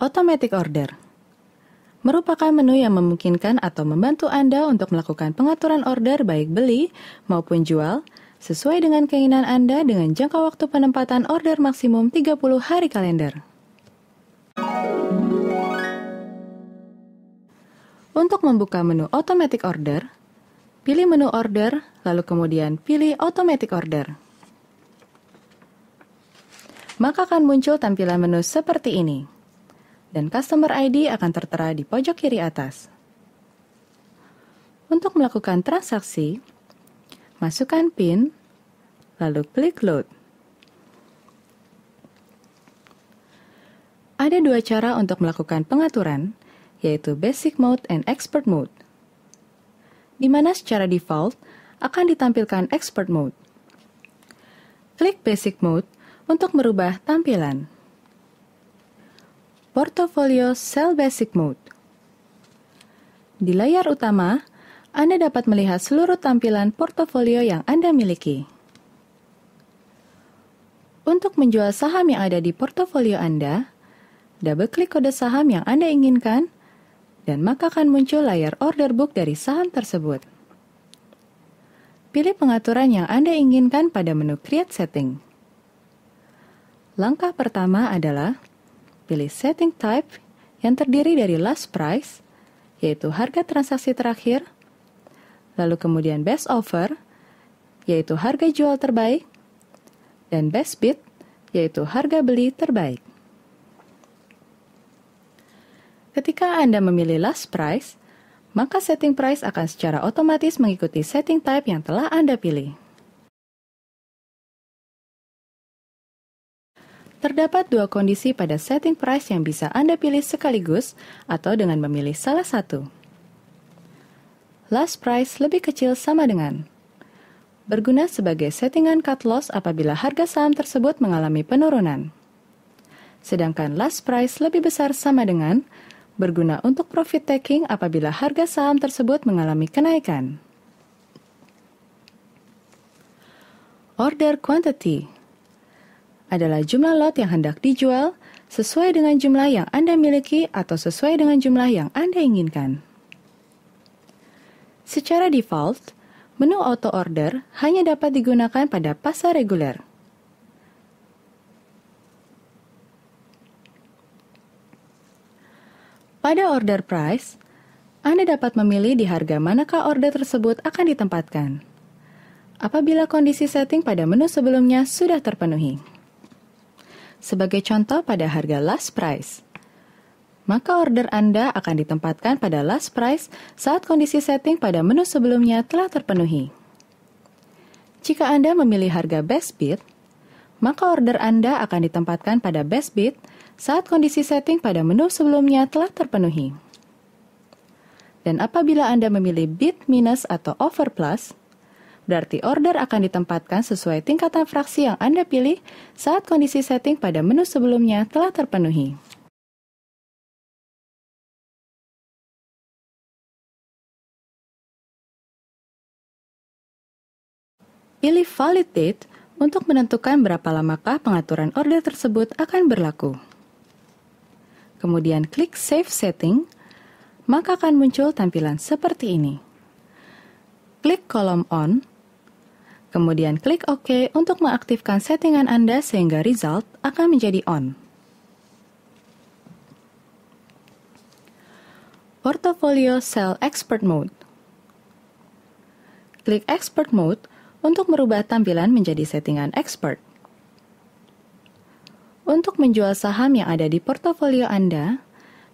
Automatic Order merupakan menu yang memungkinkan atau membantu Anda untuk melakukan pengaturan order baik beli maupun jual sesuai dengan keinginan Anda dengan jangka waktu penempatan order maksimum 30 hari kalender. Untuk membuka menu Automatic Order, pilih menu Order, lalu kemudian pilih Automatic Order. Maka akan muncul tampilan menu seperti ini, dan Customer ID akan tertera di pojok kiri atas. Untuk melakukan transaksi, masukkan PIN, lalu klik Load. Ada dua cara untuk melakukan pengaturan, yaitu Basic Mode dan Expert Mode, di mana secara default akan ditampilkan Expert Mode. Klik Basic Mode untuk merubah tampilan. Portfolio Sell Basic Mode. Di layar utama, Anda dapat melihat seluruh tampilan portofolio yang Anda miliki. Untuk menjual saham yang ada di portofolio Anda, double-klik kode saham yang Anda inginkan, dan maka akan muncul layar order book dari saham tersebut. Pilih pengaturan yang Anda inginkan pada menu Create Setting. Langkah pertama adalah pilih Setting Type yang terdiri dari Last Price, yaitu harga transaksi terakhir, lalu kemudian Best Offer, yaitu harga jual terbaik, dan Best Bid, yaitu harga beli terbaik. Ketika Anda memilih Last Price, maka Setting Price akan secara otomatis mengikuti Setting Type yang telah Anda pilih. Terdapat dua kondisi pada setting price yang bisa Anda pilih sekaligus atau dengan memilih salah satu. Last price lebih kecil sama dengan berguna sebagai settingan cut loss apabila harga saham tersebut mengalami penurunan. Sedangkan last price lebih besar sama dengan berguna untuk profit taking apabila harga saham tersebut mengalami kenaikan. Order quantity adalah jumlah lot yang hendak dijual sesuai dengan jumlah yang Anda miliki atau sesuai dengan jumlah yang Anda inginkan. Secara default, menu auto order hanya dapat digunakan pada pasar reguler. Pada order price, Anda dapat memilih di harga manakah order tersebut akan ditempatkan, apabila kondisi setting pada menu sebelumnya sudah terpenuhi. Sebagai contoh pada harga last price, maka order Anda akan ditempatkan pada last price saat kondisi setting pada menu sebelumnya telah terpenuhi. Jika Anda memilih harga best bid, maka order Anda akan ditempatkan pada best bid saat kondisi setting pada menu sebelumnya telah terpenuhi. Dan apabila Anda memilih bid minus atau offer plus, berarti order akan ditempatkan sesuai tingkatan fraksi yang Anda pilih saat kondisi setting pada menu sebelumnya telah terpenuhi. Pilih Valid Date untuk menentukan berapa lamakah pengaturan order tersebut akan berlaku. Kemudian klik Save Setting, maka akan muncul tampilan seperti ini. Klik kolom On, kemudian klik OK untuk mengaktifkan settingan Anda sehingga result akan menjadi on. Portfolio Sell Expert Mode. Klik Expert Mode untuk merubah tampilan menjadi settingan expert. Untuk menjual saham yang ada di portofolio Anda,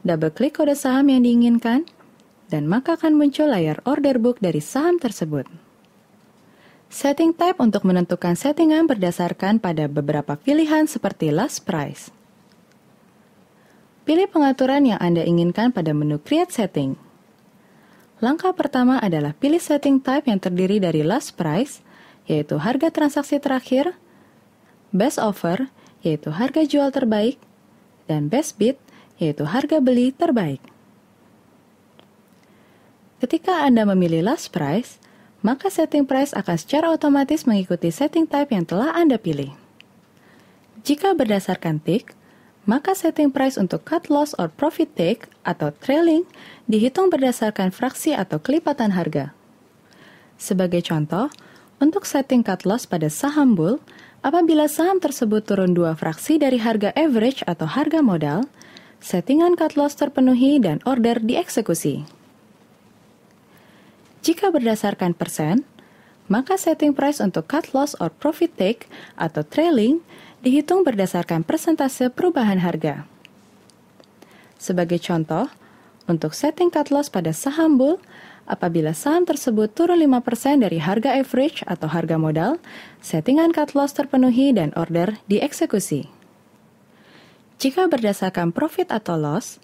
double-klik kode saham yang diinginkan, dan maka akan muncul layar order book dari saham tersebut. Setting type untuk menentukan settingan berdasarkan pada beberapa pilihan seperti last price. Pilih pengaturan yang Anda inginkan pada menu Create Setting. Langkah pertama adalah pilih setting type yang terdiri dari last price, yaitu harga transaksi terakhir, best offer, yaitu harga jual terbaik, dan best bid, yaitu harga beli terbaik. Ketika Anda memilih last price, maka setting price akan secara otomatis mengikuti setting type yang telah Anda pilih. Jika berdasarkan tick, maka setting price untuk cut loss or profit take atau trailing dihitung berdasarkan fraksi atau kelipatan harga. Sebagai contoh, untuk setting cut loss pada saham bull, apabila saham tersebut turun 2 fraksi dari harga average atau harga modal, settingan cut loss terpenuhi dan order dieksekusi. Jika berdasarkan persen, maka setting price untuk cut loss or profit take atau trailing dihitung berdasarkan persentase perubahan harga. Sebagai contoh, untuk setting cut loss pada saham bull, apabila saham tersebut turun 5% dari harga average atau harga modal, settingan cut loss terpenuhi dan order dieksekusi. Jika berdasarkan profit atau loss,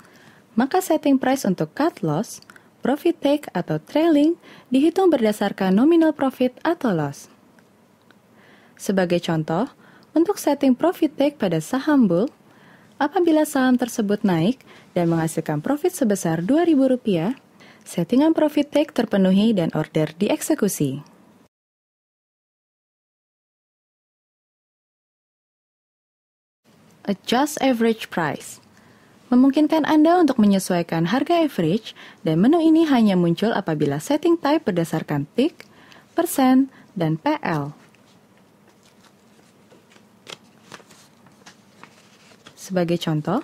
maka setting price untuk cut loss, profit take atau trailing dihitung berdasarkan nominal profit atau loss. Sebagai contoh, untuk setting profit take pada saham bull, apabila saham tersebut naik dan menghasilkan profit sebesar Rp2.000, settingan profit take terpenuhi dan order dieksekusi. Adjust average price memungkinkan Anda untuk menyesuaikan harga average, dan menu ini hanya muncul apabila setting type berdasarkan tick, persen, dan PL. Sebagai contoh,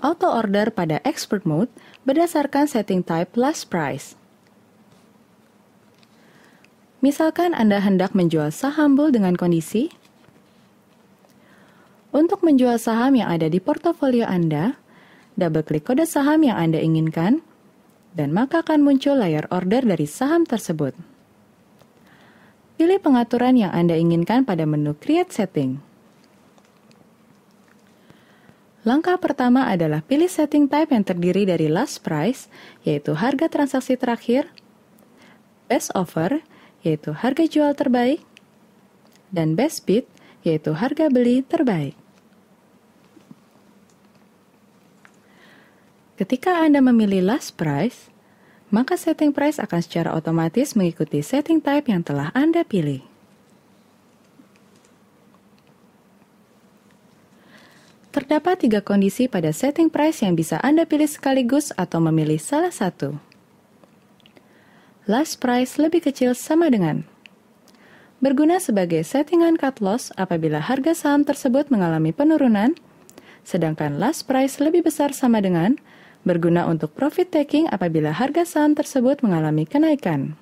auto order pada expert mode berdasarkan setting type last price. Misalkan Anda hendak menjual saham bull dengan kondisi, untuk menjual saham yang ada di portofolio Anda, double-klik kode saham yang Anda inginkan, dan maka akan muncul layar order dari saham tersebut. Pilih pengaturan yang Anda inginkan pada menu Create Setting. Langkah pertama adalah pilih setting type yang terdiri dari last price, yaitu harga transaksi terakhir, best offer, yaitu harga jual terbaik, dan best bid, yaitu harga beli terbaik. Ketika Anda memilih last price, maka setting price akan secara otomatis mengikuti setting type yang telah Anda pilih. Terdapat 3 kondisi pada setting price yang bisa Anda pilih sekaligus atau memilih salah satu. Last price lebih kecil sama dengan berguna sebagai settingan cut loss apabila harga saham tersebut mengalami penurunan, sedangkan last price lebih besar sama dengan berguna untuk profit taking apabila harga saham tersebut mengalami kenaikan.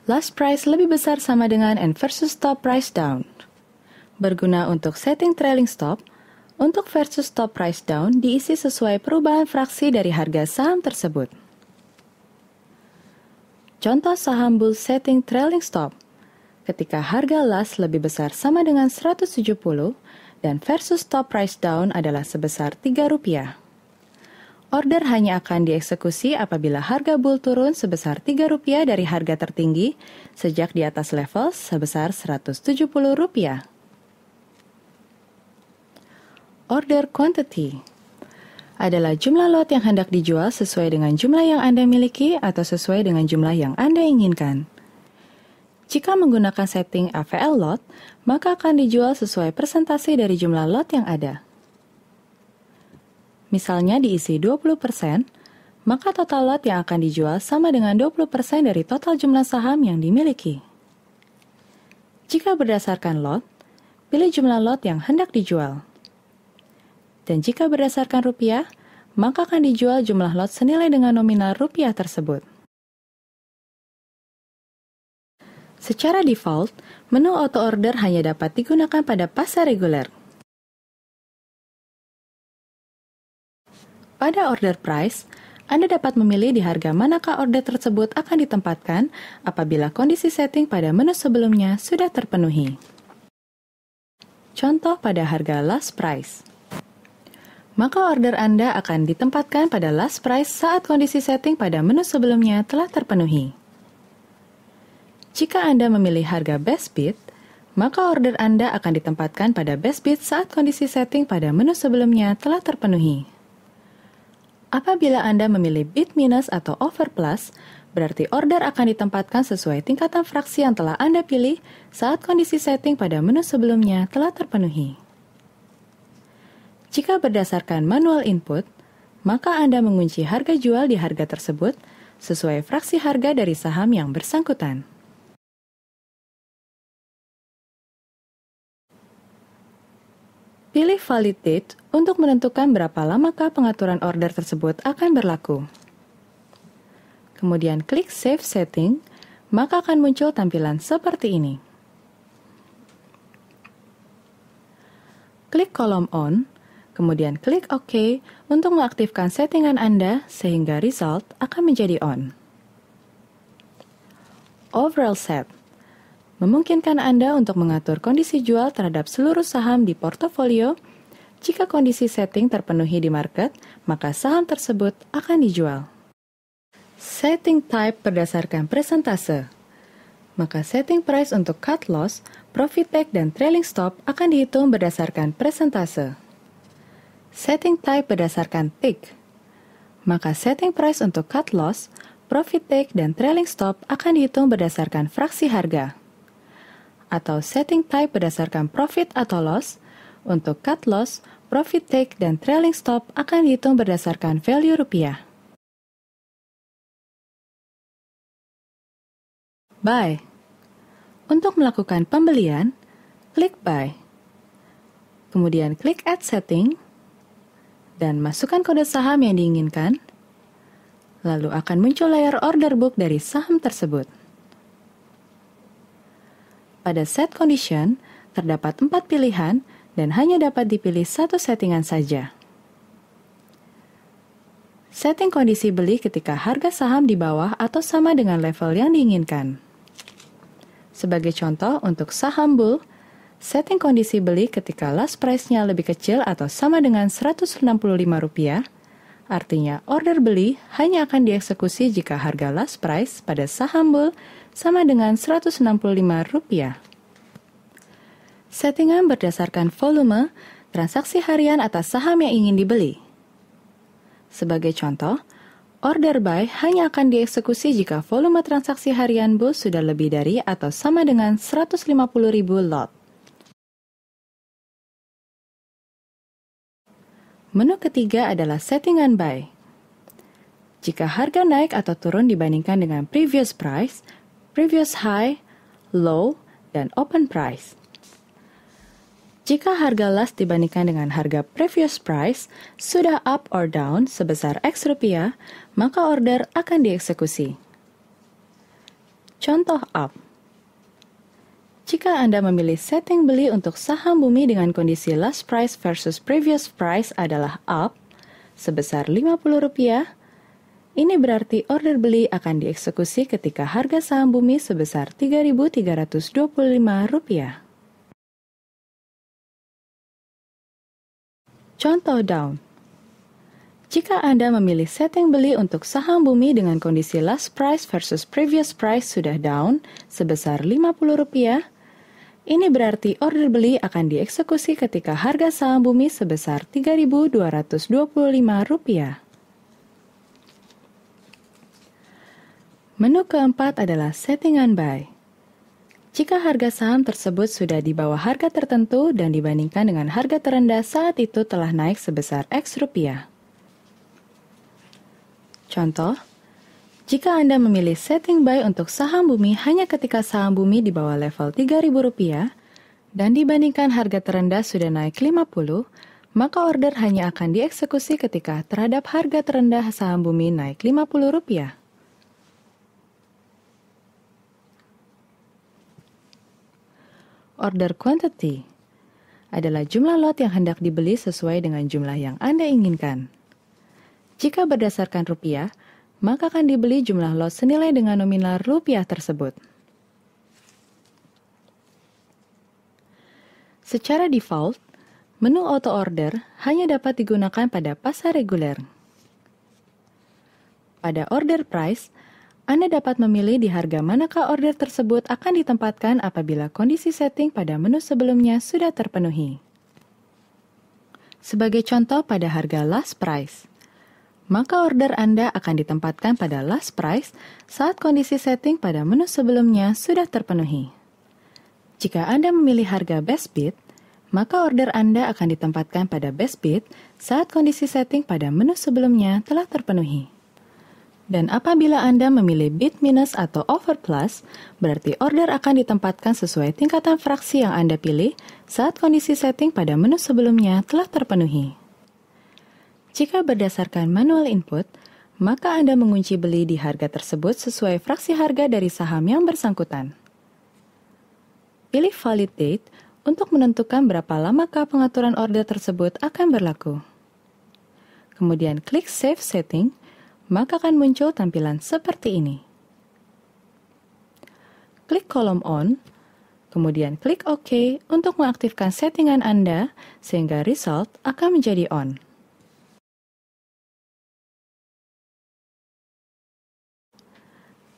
Last price lebih besar sama dengan and versus stop price down. Berguna untuk setting trailing stop, untuk versus stop price down diisi sesuai perubahan fraksi dari harga saham tersebut. Contoh saham bull setting trailing stop, ketika harga last lebih besar sama dengan 170 dan versus stop price down adalah sebesar Rp3. Order hanya akan dieksekusi apabila harga bull turun sebesar Rp3 dari harga tertinggi sejak di atas level sebesar Rp170. Order quantity adalah jumlah lot yang hendak dijual sesuai dengan jumlah yang Anda miliki atau sesuai dengan jumlah yang Anda inginkan. Jika menggunakan setting AVL lot, maka akan dijual sesuai persentase dari jumlah lot yang ada. Misalnya diisi 20%, maka total lot yang akan dijual sama dengan 20% dari total jumlah saham yang dimiliki. Jika berdasarkan lot, pilih jumlah lot yang hendak dijual. Dan jika berdasarkan rupiah, maka akan dijual jumlah lot senilai dengan nominal rupiah tersebut. Secara default, menu auto order hanya dapat digunakan pada pasar reguler. Pada order price, Anda dapat memilih di harga manakah order tersebut akan ditempatkan apabila kondisi setting pada menu sebelumnya sudah terpenuhi. Contoh pada harga last price. Maka order Anda akan ditempatkan pada last price saat kondisi setting pada menu sebelumnya telah terpenuhi. Jika Anda memilih harga best bid, maka order Anda akan ditempatkan pada best bid saat kondisi setting pada menu sebelumnya telah terpenuhi. Apabila Anda memilih bid minus atau offer plus, berarti order akan ditempatkan sesuai tingkatan fraksi yang telah Anda pilih saat kondisi setting pada menu sebelumnya telah terpenuhi. Jika berdasarkan manual input, maka Anda mengunci harga jual di harga tersebut sesuai fraksi harga dari saham yang bersangkutan. Pilih valid date untuk menentukan berapa lamakah pengaturan order tersebut akan berlaku. Kemudian klik Save Setting, maka akan muncul tampilan seperti ini. Klik kolom On, kemudian klik OK untuk mengaktifkan settingan Anda sehingga result akan menjadi on. Overall Set memungkinkan Anda untuk mengatur kondisi jual terhadap seluruh saham di portofolio. Jika kondisi setting terpenuhi di market, maka saham tersebut akan dijual. Setting type berdasarkan presentase. Maka setting price untuk cut loss, profit take, dan trailing stop akan dihitung berdasarkan presentase. Setting type berdasarkan tick. Maka setting price untuk cut loss, profit take, dan trailing stop akan dihitung berdasarkan fraksi harga. Atau setting type berdasarkan profit atau loss, untuk cut loss, profit take, dan trailing stop akan dihitung berdasarkan value rupiah. Buy. Untuk melakukan pembelian, klik Buy. Kemudian klik Add Setting, dan masukkan kode saham yang diinginkan, lalu akan muncul layar order book dari saham tersebut. Pada set condition, terdapat 4 pilihan dan hanya dapat dipilih satu settingan saja. Setting kondisi beli ketika harga saham di bawah atau sama dengan level yang diinginkan. Sebagai contoh, untuk saham bull, setting kondisi beli ketika last price-nya lebih kecil atau sama dengan Rp165, artinya order beli hanya akan dieksekusi jika harga last price pada saham bull sama dengan Rp165. Settingan berdasarkan volume transaksi harian atas saham yang ingin dibeli. Sebagai contoh, order buy hanya akan dieksekusi jika volume transaksi harian bull sudah lebih dari atau sama dengan 150.000 lot. Menu ketiga adalah settingan buy. Jika harga naik atau turun dibandingkan dengan previous price, previous high, low, dan open price. Jika harga last dibandingkan dengan harga previous price sudah up or down sebesar X rupiah, maka order akan dieksekusi. Contoh up. Jika Anda memilih setting beli untuk saham bumi dengan kondisi last price versus previous price adalah up sebesar Rp50, ini berarti order beli akan dieksekusi ketika harga saham bumi sebesar Rp3.325. Contoh down. Jika Anda memilih setting beli untuk saham bumi dengan kondisi last price versus previous price sudah down sebesar Rp50, ini berarti order beli akan dieksekusi ketika harga saham bumi sebesar Rp3.225. Menu keempat adalah settingan buy. Jika harga saham tersebut sudah di bawah harga tertentu dan dibandingkan dengan harga terendah saat itu telah naik sebesar X rupiah. Contoh, jika Anda memilih setting buy untuk saham bumi hanya ketika saham bumi di bawah level Rp3.000 dan dibandingkan harga terendah sudah naik 50, maka order hanya akan dieksekusi ketika terhadap harga terendah saham bumi naik Rp50. Order quantity adalah jumlah lot yang hendak dibeli sesuai dengan jumlah yang Anda inginkan. Jika berdasarkan rupiah, maka akan dibeli jumlah lot senilai dengan nominal rupiah tersebut. Secara default, menu auto order hanya dapat digunakan pada pasar reguler. Pada order price, Anda dapat memilih di harga manakah order tersebut akan ditempatkan apabila kondisi setting pada menu sebelumnya sudah terpenuhi. Sebagai contoh pada harga last price, maka order Anda akan ditempatkan pada last price saat kondisi setting pada menu sebelumnya sudah terpenuhi. Jika Anda memilih harga best bid, maka order Anda akan ditempatkan pada best bid saat kondisi setting pada menu sebelumnya telah terpenuhi. Dan apabila Anda memilih bid minus atau over plus, berarti order akan ditempatkan sesuai tingkatan fraksi yang Anda pilih saat kondisi setting pada menu sebelumnya telah terpenuhi. Jika berdasarkan manual input, maka Anda mengunci beli di harga tersebut sesuai fraksi harga dari saham yang bersangkutan. Pilih valid date untuk menentukan berapa lamakah pengaturan order tersebut akan berlaku. Kemudian klik Save Setting, maka akan muncul tampilan seperti ini. Klik kolom On, kemudian klik OK untuk mengaktifkan settingan Anda sehingga result akan menjadi on.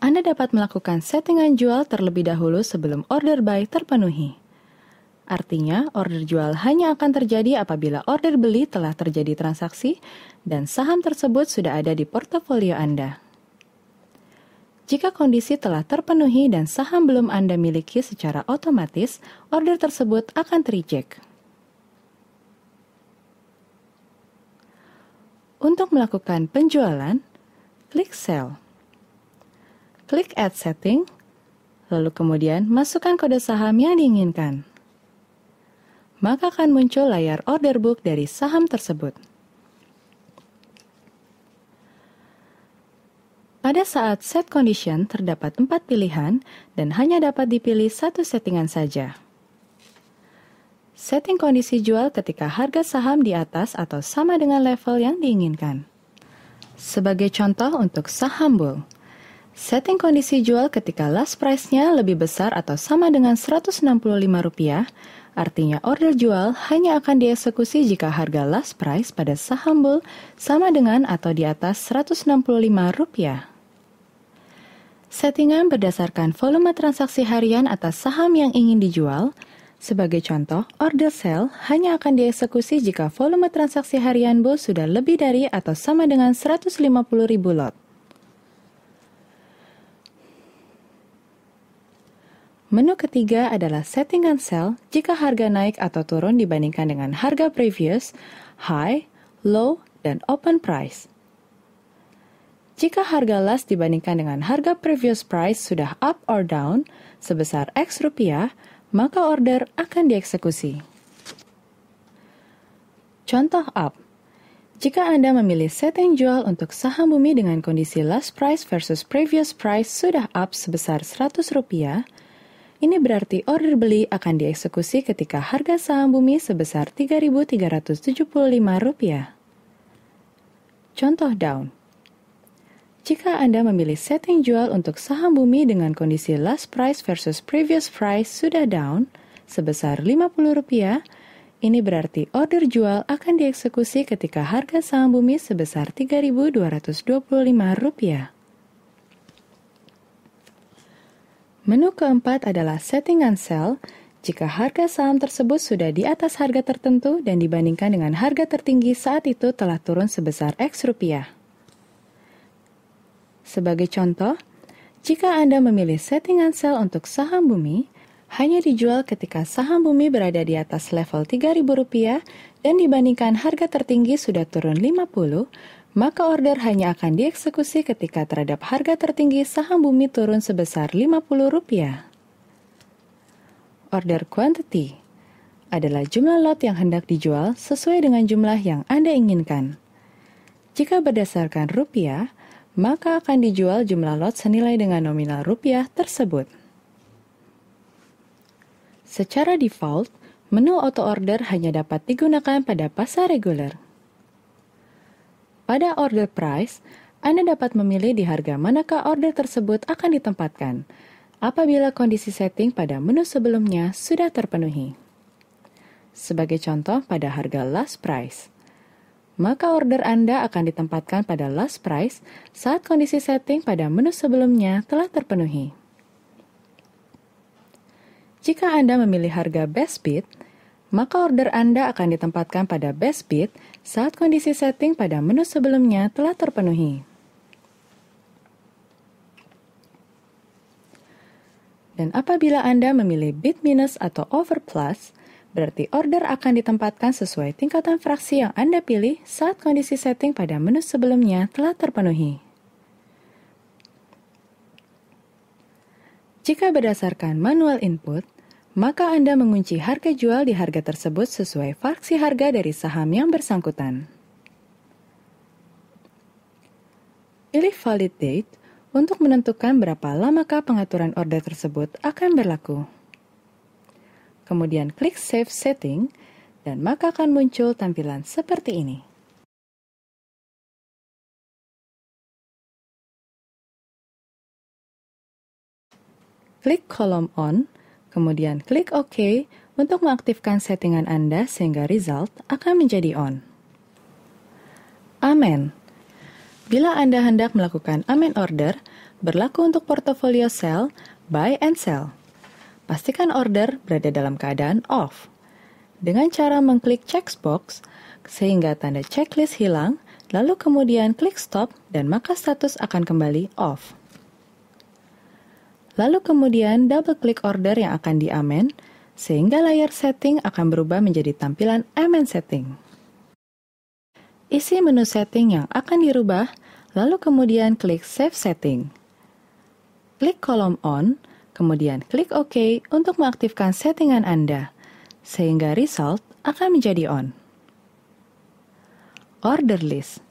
Anda dapat melakukan settingan jual terlebih dahulu sebelum order buy terpenuhi. Artinya, order jual hanya akan terjadi apabila order beli telah terjadi transaksi dan saham tersebut sudah ada di portofolio Anda. Jika kondisi telah terpenuhi dan saham belum Anda miliki secara otomatis, order tersebut akan tereject. Untuk melakukan penjualan, klik Sell. Klik Add Setting, lalu kemudian masukkan kode saham yang diinginkan. Maka akan muncul layar order book dari saham tersebut. Pada saat set condition terdapat 4 pilihan dan hanya dapat dipilih satu settingan saja. Setting kondisi jual ketika harga saham di atas atau sama dengan level yang diinginkan. Sebagai contoh untuk saham bull, setting kondisi jual ketika last price-nya lebih besar atau sama dengan Rp165, artinya order jual hanya akan dieksekusi jika harga last price pada saham bull sama dengan atau di atas Rp165. Settingan berdasarkan volume transaksi harian atas saham yang ingin dijual. Sebagai contoh, order sell hanya akan dieksekusi jika volume transaksi harian bull sudah lebih dari atau sama dengan 150.000 lot. Menu ketiga adalah settingan sell jika harga naik atau turun dibandingkan dengan harga previous, high, low, dan open price. Jika harga last dibandingkan dengan harga previous price sudah up or down sebesar X rupiah, maka order akan dieksekusi. Contoh up. Jika Anda memilih setting jual untuk saham bumi dengan kondisi last price versus previous price sudah up sebesar Rp100, ini berarti order beli akan dieksekusi ketika harga saham bumi sebesar Rp3.375. Contoh down. Jika Anda memilih setting jual untuk saham bumi dengan kondisi last price versus previous price sudah down sebesar Rp50, ini berarti order jual akan dieksekusi ketika harga saham bumi sebesar Rp3.225. Menu keempat adalah settingan sell jika harga saham tersebut sudah di atas harga tertentu dan dibandingkan dengan harga tertinggi saat itu telah turun sebesar X rupiah. Sebagai contoh, jika Anda memilih settingan sell untuk saham bumi, hanya dijual ketika saham bumi berada di atas level Rp3.000 dan dibandingkan harga tertinggi sudah turun 50, maka order hanya akan dieksekusi ketika terhadap harga tertinggi saham bumi turun sebesar Rp50. Order quantity adalah jumlah lot yang hendak dijual sesuai dengan jumlah yang Anda inginkan. Jika berdasarkan rupiah, maka akan dijual jumlah lot senilai dengan nominal rupiah tersebut. Secara default, menu auto order hanya dapat digunakan pada pasar reguler. Pada order price, Anda dapat memilih di harga manakah order tersebut akan ditempatkan, apabila kondisi setting pada menu sebelumnya sudah terpenuhi. Sebagai contoh pada harga last price, maka order Anda akan ditempatkan pada last price saat kondisi setting pada menu sebelumnya telah terpenuhi. Jika Anda memilih harga best bid, maka order Anda akan ditempatkan pada best bid saat kondisi setting pada menu sebelumnya telah terpenuhi. Dan apabila Anda memilih bid minus atau over plus, Berarti order akan ditempatkan sesuai tingkatan fraksi yang Anda pilih saat kondisi setting pada menu sebelumnya telah terpenuhi. Jika berdasarkan manual input, maka Anda mengunci harga jual di harga tersebut sesuai fraksi harga dari saham yang bersangkutan. Pilih valid date untuk menentukan berapa lamakah pengaturan order tersebut akan berlaku. Kemudian klik Save Setting, dan maka akan muncul tampilan seperti ini. Klik kolom On, kemudian klik OK untuk mengaktifkan settingan Anda sehingga result akan menjadi on. Amen. Bila Anda hendak melakukan amen order, berlaku untuk portofolio sell, buy, and sell. Pastikan order berada dalam keadaan off. Dengan cara mengklik checkbox, sehingga tanda checklist hilang, lalu kemudian klik stop dan maka status akan kembali off. Lalu kemudian double klik order yang akan diamen, sehingga layar setting akan berubah menjadi tampilan amen setting. Isi menu setting yang akan dirubah, lalu kemudian klik save setting. Klik kolom on, kemudian klik OK untuk mengaktifkan settingan Anda, sehingga result akan menjadi on. Order list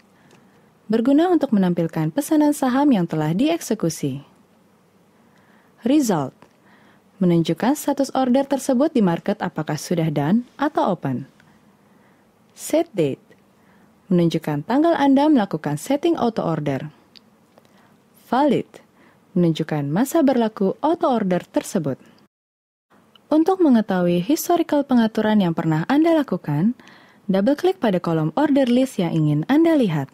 berguna untuk menampilkan pesanan saham yang telah dieksekusi. Result menunjukkan status order tersebut di market apakah sudah done atau open. Set date menunjukkan tanggal Anda melakukan setting auto order. Valid menunjukkan masa berlaku auto order tersebut. Untuk mengetahui historical pengaturan yang pernah Anda lakukan, double klik pada kolom order list yang ingin Anda lihat.